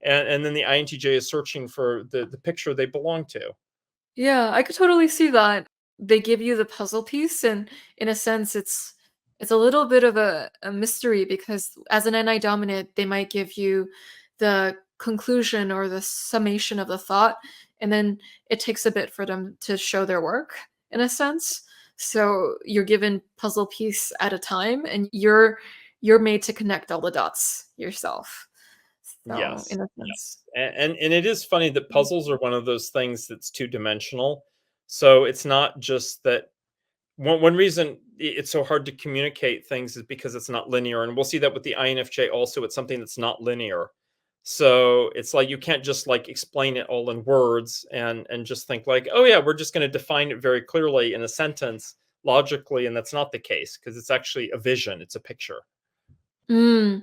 And then the INTJ is searching for the picture they belong to. Yeah, I could totally see that. They give you the puzzle piece, and in a sense, it's a little bit of a mystery because as an NI dominant, they might give you the conclusion or the summation of the thought, and then it takes a bit for them to show their work in a sense. So you're given puzzle piece at a time, and you're made to connect all the dots yourself. So Yes, in a sense. yes, and it is funny that puzzles are one of those things that's two-dimensional. So it's not just that one reason it's so hard to communicate things is because it's not linear, and we'll see that with the INFJ also. It's something that's not linear. So it's like you can't just like explain it all in words and just think like, oh yeah, we're just going to define it very clearly in a sentence logically, and that's not the case because it's actually a vision, it's a picture. Mm.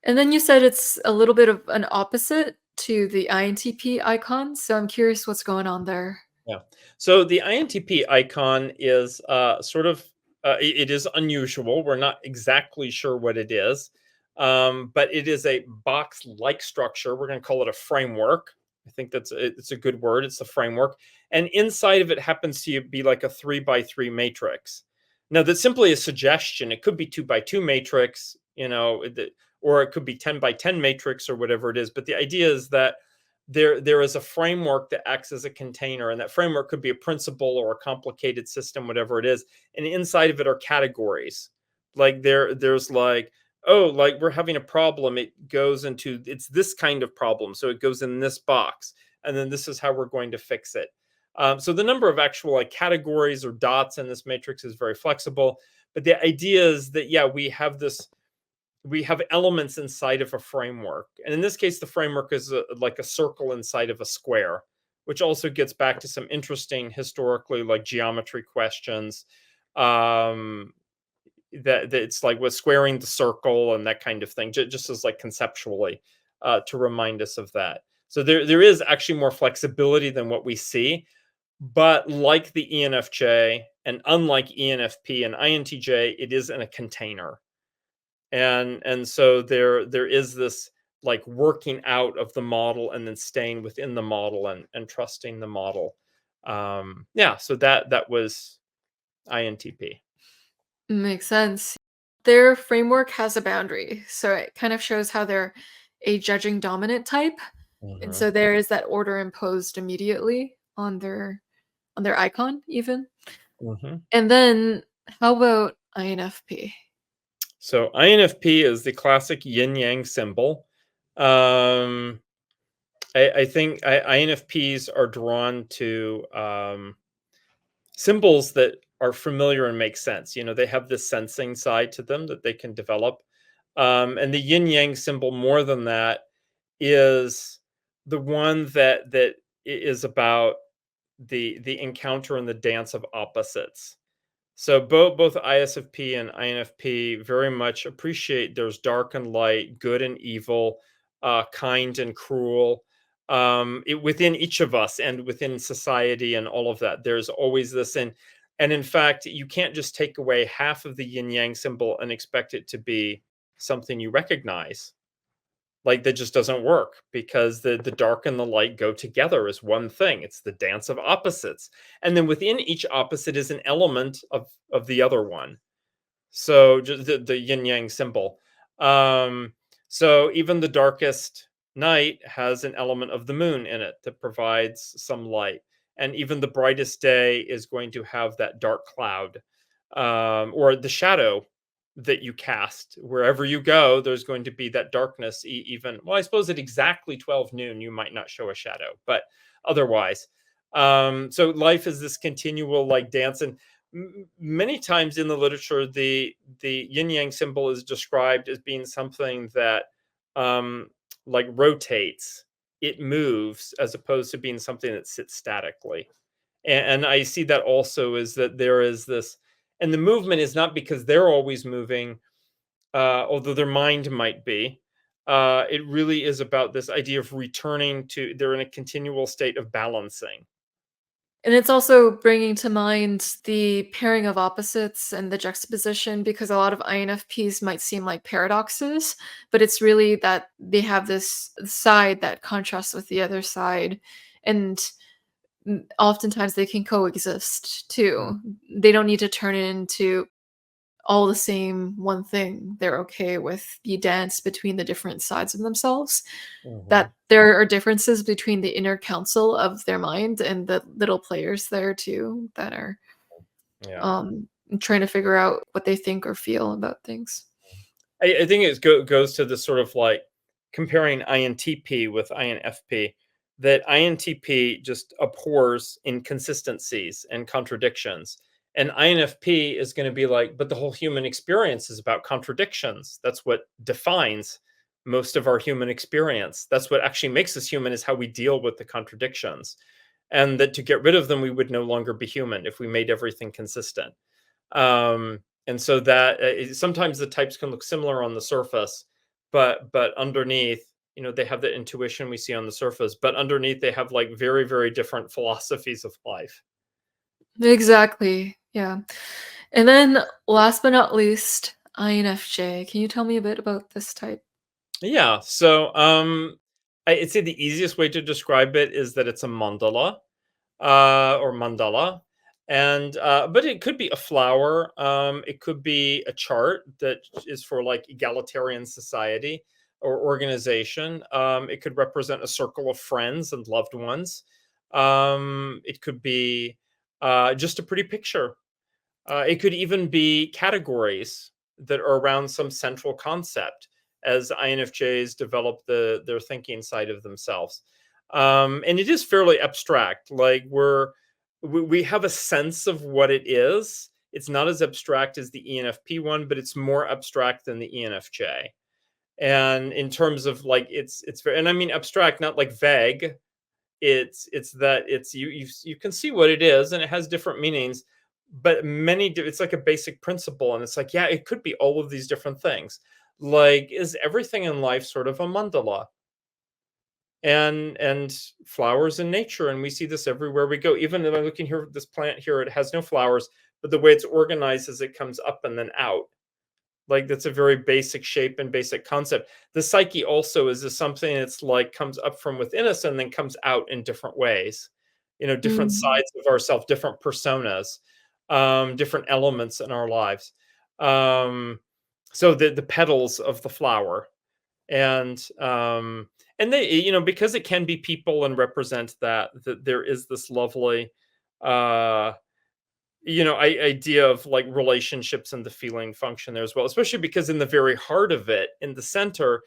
And then you said it's a little bit of an opposite to the INTP icon, so I'm curious what's going on there. Yeah. So the INTP icon is sort of it is unusual. We're not exactly sure what it is, but it is a box-like structure. We're going to call it a framework. I think it's a good word. It's a framework, and inside of it happens to be like a 3 by 3 matrix. Now that's simply a suggestion. It could be 2 by 2 matrix, or it could be 10 by 10 matrix or whatever it is. But the idea is that there is a framework that acts as a container, and that framework could be a principle or a complicated system, whatever it is, and inside of it are categories. Like there's like, oh, like we're having a problem, it's this kind of problem, so it goes in this box, and then this is how we're going to fix it. So the number of actual like categories or dots in this matrix is very flexible, but the idea is that, yeah, we have elements inside of a framework. And in this case, the framework is like a circle inside of a square, which also gets back to some interesting historically like geometry questions. That it's like with squaring the circle and that kind of thing, just as like conceptually to remind us of that. So there is actually more flexibility than what we see. But like the ENFJ and unlike ENFP and INTJ, it is in a container, and so there is this like working out of the model and then staying within the model and trusting the model. Yeah, so that was INTP. Makes sense. Their framework has a boundary, so it kind of shows how they're a judging dominant type, and Mhm, so there is that order imposed immediately on their icon even. mhm. And then how about INFP? So INFP is the classic yin yang symbol. um I think INFPs are drawn to symbols that are familiar and make sense. They have this sensing side to them that they can develop. And the yin yang symbol, more than that, is the one that is about the encounter and the dance of opposites. So both ISFP and INFP very much appreciate there's dark and light, good and evil, kind and cruel. Within each of us and within society and all of that, there's always this. And in fact, you can't just take away half of the yin yang symbol and expect it to be something you recognize. Like that just doesn't work because the dark and the light go together as one thing. It's the dance of opposites. And then within each opposite is an element of the other one. So just the yin yang symbol. Um, so even the darkest night has an element of the moon in it that provides some light. And even the brightest day is going to have that dark cloud, or the shadow that you cast. Wherever you go, there's going to be that darkness. Even, well, I suppose at exactly 12 noon, you might not show a shadow, but otherwise. So life is this continual like dance. And many times in the literature, the yin yang symbol is described as being something that like rotates, it moves, as opposed to being something that sits statically. And I see that also is that there is this, and the movement is not because they're always moving, although their mind might be. It really is about this idea of returning to, they're in a continual state of balancing. And it's also bringing to mind the pairing of opposites and the juxtaposition because a lot of INFPs might seem like paradoxes, but it's really that they have this side that contrasts with the other side. And oftentimes they can coexist Mm, too. They don't need to turn it into all the same one thing. They're okay with the dance between the different sides of themselves. mhm, That there are differences between the inner council of their mind and the little players there too that are yeah. um trying to figure out what they think or feel about things. I think it goes to the sort of like comparing INTP with INFP, that INTP just abhors inconsistencies and contradictions. And INFP is going to be like, but the whole human experience is about contradictions. That's what defines most of our human experience. That's what actually makes us human, is how we deal with the contradictions. And that to get rid of them, we would no longer be human if we made everything consistent. And so that sometimes the types can look similar on the surface, but underneath, they have the intuition we see on the surface, but underneath they have like very, very different philosophies of life. Exactly. Yeah. And then last but not least, INFJ. Can you tell me a bit about this type? Yeah. So I'd say the easiest way to describe it is that it's a mandala, or mandala. And but it could be a flower. It could be a chart that is for like egalitarian society or organization. It could represent a circle of friends and loved ones. It could be just a pretty picture. It could even be categories that are around some central concept as INFJs develop their thinking side of themselves. And it is fairly abstract. Like we have a sense of what it is. It's not as abstract as the ENFP one, but it's more abstract than the ENFJ. And in terms of like it's very, and I mean abstract, not like vague. It's that it's you can see what it is, and it has different meanings, but it's like a basic principle, and it's like, yeah, it could be all of these different things. Like, is everything in life sort of a mandala? And flowers in nature, and we see this everywhere we go. Even if I'm looking here, this plant here, it has no flowers, but the way it's organized is it comes up and then out. Like, that's a very basic shape and basic concept. The psyche also is this something that's like comes up from within us and then comes out in different ways. Different Mm. sides of ourselves, different personas, different elements in our lives. Um, so the petals of the flower, and they, because it can be people and represent that there is this lovely uh idea of like relationships and the feeling function there as well, especially because in the very heart of it, in the center,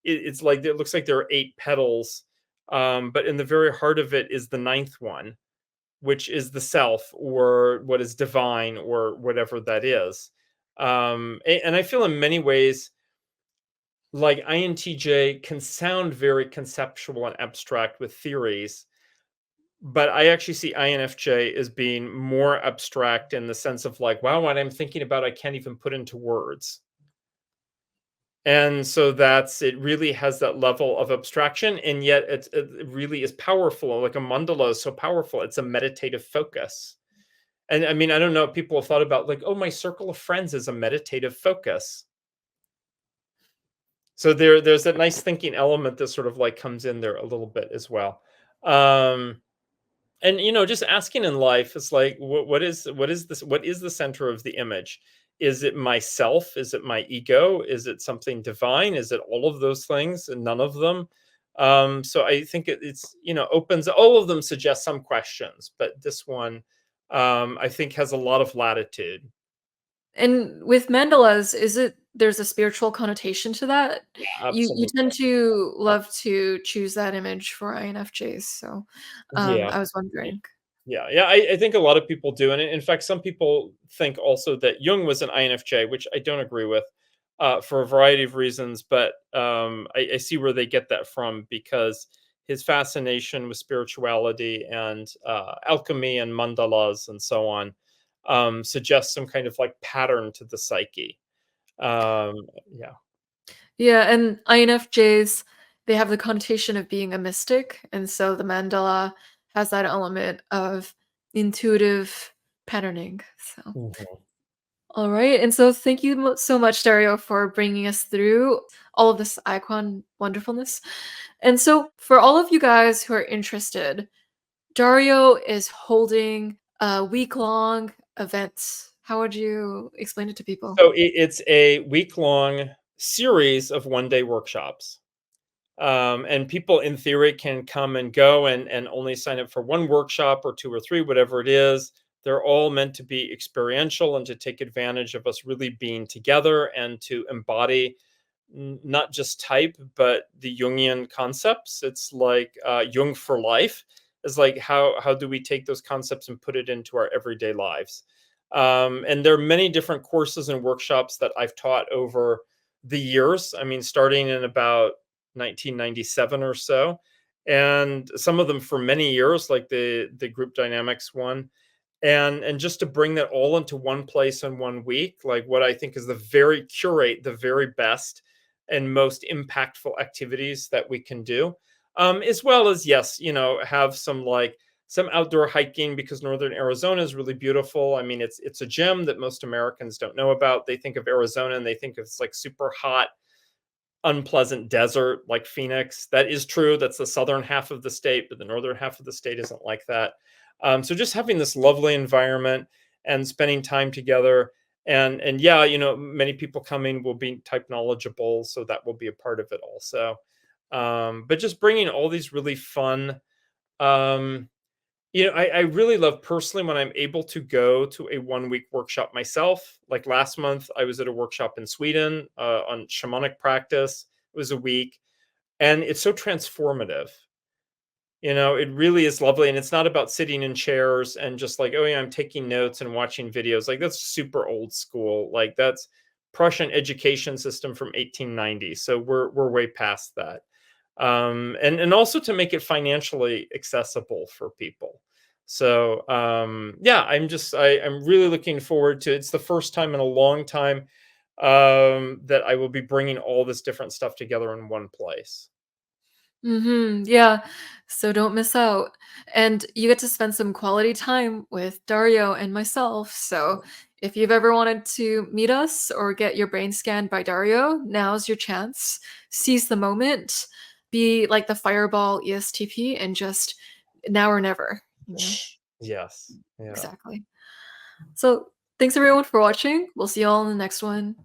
it's like it looks like there are 8 petals, but in the very heart of it is the ninth one, which is the self, or what is divine, or whatever that is. And I feel in many ways like INTJ can sound very conceptual and abstract with theories, but I actually see INFJ as being more abstract in the sense of like, wow, what I'm thinking about, I can't even put into words. And so it really has that level of abstraction, and yet it really is powerful. Like a mandala is so powerful. It's a meditative focus. And I mean, I don't know if people have thought about like, oh, my circle of friends is a meditative focus. So there's that nice thinking element that sort of like comes in there a little bit as well. Um, and just asking in life is like, what is the center of the image? Is it myself? Is it my ego? Is it something divine? Is it all of those things and none of them? So I think it's opens, all of them suggest some questions, but this one, I think, has a lot of latitude. And with mandalas, is it there's a spiritual connotation to that? You Absolutely. tend to love to choose that image for INFJs, so, Yeah. I was wondering. Yeah, I think a lot of people do, and in fact, some people think also that Jung was an INFJ, which I don't agree with, for a variety of reasons. But I see where they get that from because his fascination with spirituality and alchemy and mandalas and so on suggests some kind of like pattern to the psyche. Yeah. Yeah, and INFJs, they have the connotation of being a mystic, and so the mandala has that element of intuitive patterning, so Mhm. alright, and so thank you so much, Dario, for bringing us through all of this icon wonderfulness. And so, for all of you guys who are interested, Dario is holding a week-long event. How would you explain it to people? So it's a week long series of 1 day workshops. And people in theory can come and go and only sign up for one workshop or two or three, whatever it is. They're all meant to be experiential and to take advantage of us really being together and to embody not just type but the Jungian concepts. It's like Jung for life is like how do we take those concepts and put it into our everyday lives. And there are many different courses and workshops that I've taught over the years. I mean, starting in about 1997 or so, and some of them for many years, like the group dynamics one. And just to bring that all into one place in 1 week, like what I think is curate the very best and most impactful activities that we can do. As well as, yes, have some outdoor hiking because northern Arizona is really beautiful. I mean, it's a gem that most Americans don't know about. They think of Arizona and they think of it's like super hot, unpleasant desert like Phoenix. That is true. That's the southern half of the state, but the northern half of the state isn't like that. So just having this lovely environment and spending time together. And yeah, many people coming will be type knowledgeable, so that will be a part of it also. But just bringing all these really fun, um, I really love personally when I'm able to go to a 1 week workshop myself. Like last month, I was at a workshop in Sweden on shamanic practice. It was a week, and it's so transformative. It really is lovely. And it's not about sitting in chairs and just like, oh, yeah, I'm taking notes and watching videos. Like, that's super old school. Like, that's Prussian education system from 1890. So we're way past that. And also to make it financially accessible for people. So yeah, I'm really looking forward to it's the first time in a long time that I will be bringing all this different stuff together in one place. Yeah. So don't miss out. And you get to spend some quality time with Dario and myself. So if you've ever wanted to meet us or get your brain scanned by Dario, now's your chance. Seize the moment. Be like the fireball ESTP and just now or never, you know? Yes. Yeah. Exactly. So thanks everyone for watching. We'll see you all in the next one.